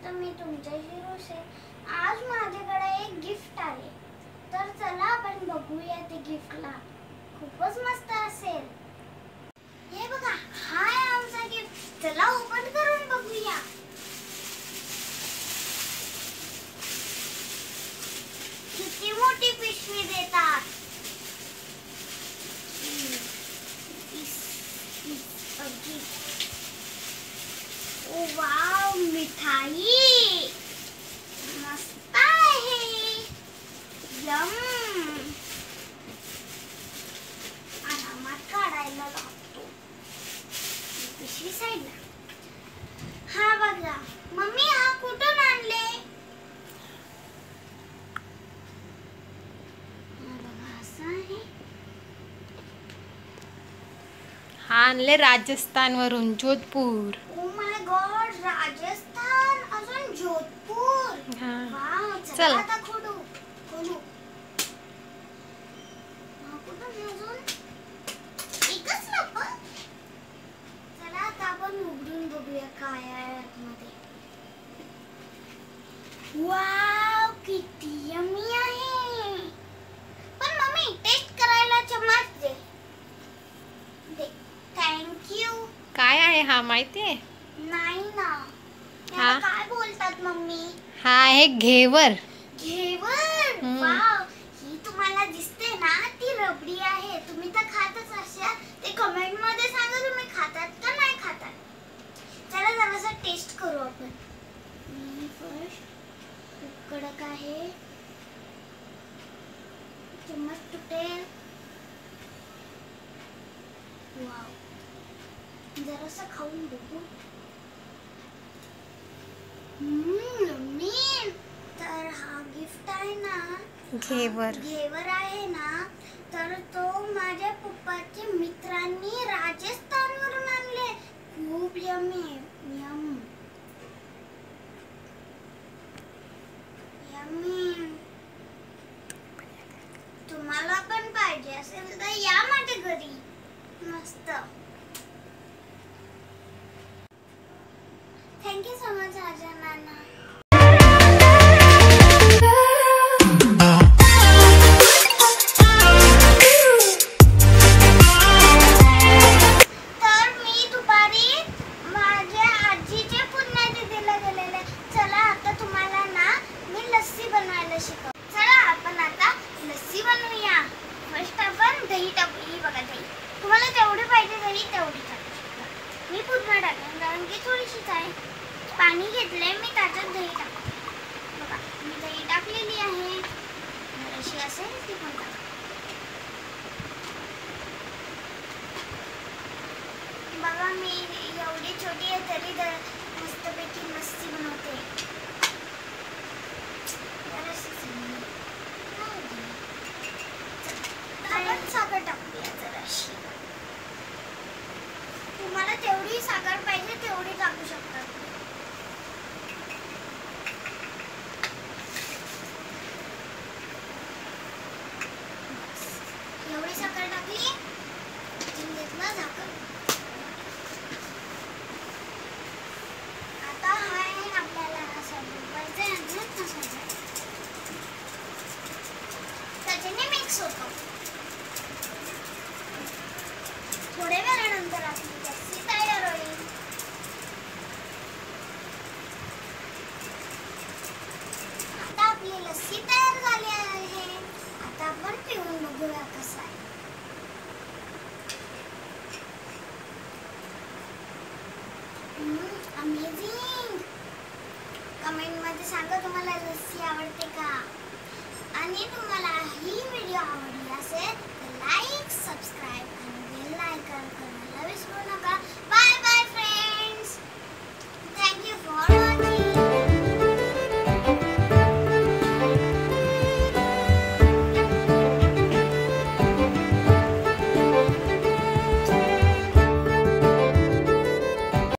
तर मी तुमच्याशी रोज आज माझ्याकडे एक गिफ्ट आले, तर चला आपण बघूया ते गिफ्टला. खूपच मस्त असेल. हे बघा, हा आहे आमचा गिफ्ट. चला ओपन करून बघूया. किती मोठी पिशवी देतात. ओ वाव, मिठाई मस्त आहे. यम. आरामात काढायला लागतो. पिशवी साईडला. हा बघा मम्मी, हा कुठून आणले? हा आणले राजस्थान वरून, Jodhpur. Oh my God, Rajasthan अजून जोधपूर. हा. वाव, चल. चला आता खोलू. हा कुठं अजून एकच लप. चला आता आपण उघडून बघूया काय आहे आतमध्ये. वाव, किती यम्मी आहे. पण मम्मी, टेस्ट करायला चम्मच दे. Thank you. काय आहे हा माहितीये? नाही ना. हा? याला काय बोलतात मम्मी? हा आहे घेवर. घेवर. वाव, ही तुम्हाला दिसते ना, ती रबडी आहे. तुम्ही तर खातच असाल. ते कमेंट मध्ये सांगा, तुम्ही खातात का नाही खातात. चला जरासा टेस्ट करू आपण. फर्स्ट खूप कडक आहे. चम्मच तुटेल. वाव, जरासा खाऊन बघू. यम्मी. तर हा गिफ्ट आहे ना, घेवर आहे ना, तर तो माझ्या पप्पाच्या मित्रांनी राजस्थानवरून आणले. खूप यम्मी. यम्मी. तुम्हाला पण पाहिजे असेल तर या माझ्या घरी. मस्त. थँक यू सो मच आजा नाना. तर मी दुपारी माझ्या आजीचे पुण्यतिथीला गेलेले. चला आता तुम्हाला ना मी लस्सी बनवायला शिकव. चला आपण आता लस्सी बनवूया. फर्स्ट आपण दही टाकू. ही बघा दही. तुम्हाला जेवढी पाहिजे दही तेवढी टाकू शकता. मी पूर्ण टाकेन कारण की थोडीशीच आहे. पाणी घेतलंय मी, त्याच्यात दही टाकते. बघा मी दही टाकलेली आहे. अशी असेल ती पण टाका. बघा मी एवढी छोटी आहे तरी मस्तपैकी लस्सी बनवते. आपण साखर टाकूया जराशी. तुम्हाला तेवढी साखर पाहिजे तेवढी टाकू शकता. एवढी साखर टाकली. घेतलं झाकण. आता हा आहे आपल्याला असा बनवायचा आहे. त्याच्याने मिक्स होतो. थोड्या वेळानंतर आपली लस्सी तयार होईल. आता आपली लस्सी तयार झाली आहे. आता आपण पिऊन बघूया कसं आहे. अमेझिंग. कमेंट मध्ये सांगा तुम्हाला लस्सी आवडते का. आणि तुम्हाला ही व्हिडिओ आवडली असेल तर लाईक, सबस्क्राईब आणि बेल आयकॉन करायला विसरू नका.